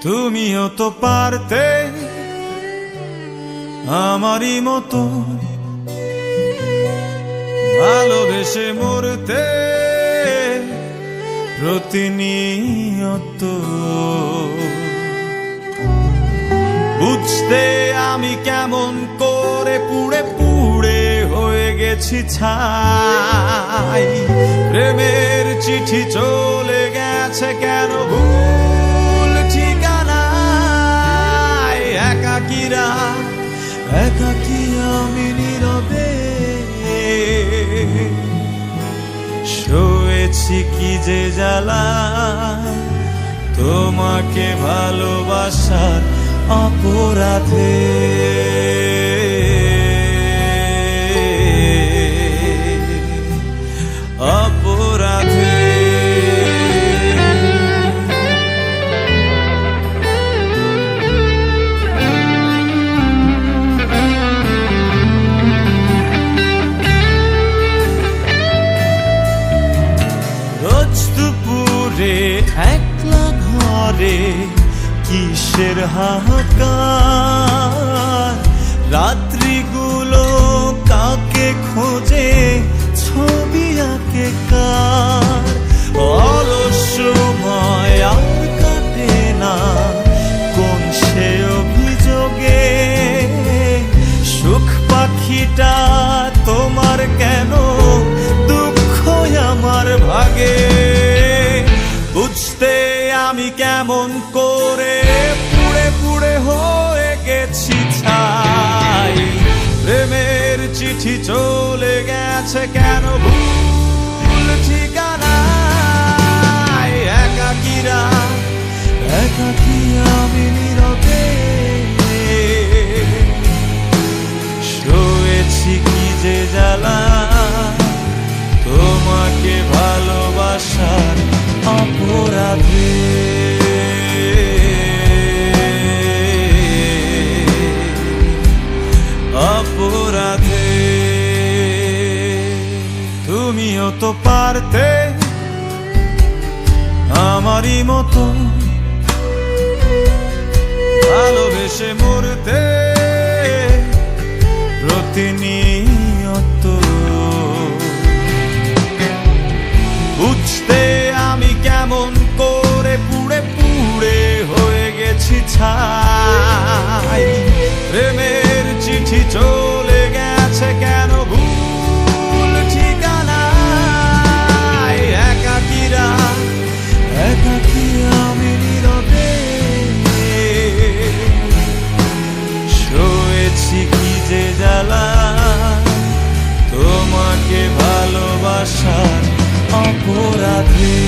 তুমিও তো পারতে আমারই মতো ভালোবেসে মরতে প্রতিনিয়ত। বুঝতে আমি কেমন করে পুড়ে পুড়ে হয়ে গেছি ছাই। প্রেমের চিঠি চলে গেছে কেন ভুল ঠিকানায়। একাকিরা একাকি আমি নীরবে সয়েছি কি যে জ্বালা তোমাকে ভালোবাসার অপরাধে। অপরাধে রোজ দুপুরে একলা ঘরে কিসের হাহাকার। রাত্রিগুলো কাকে খোঁজে ছবি আঁকে কার। অলস সময় আর কাটে না কোন সে অভিযোগে। সুখ পাখিটা তোমার কেন দুঃখ আমার ভাগে। বুঝতে আমি কেমন করে পুড়ে পুড়ে হয়ে গেছি ছাই। প্রেমের চিঠি চলে গেছে কেন ভুল ঠিকানায়। একাকিরা একাকি আমি নীরবে সয়েছি কি যে জ্বালা তোমাকে ভালোবাসার অপরাধে। অপরাধে তুমিও তো পারতে আমারই মতো ভালোবেসে মরতে প্রতিনিয়ত। বুঝতে আমি কেমন করে পুড়ে পুড়ে হয়ে গেছি ছাই। প্রেমের চিঠি চলে গেছে কেন ভুল ঠিকানায়। একাকিরা একাকি আমি নীরবে সয়েছি কি যে জ্বালা তোমাকে ভালোবাসার অপরাধে।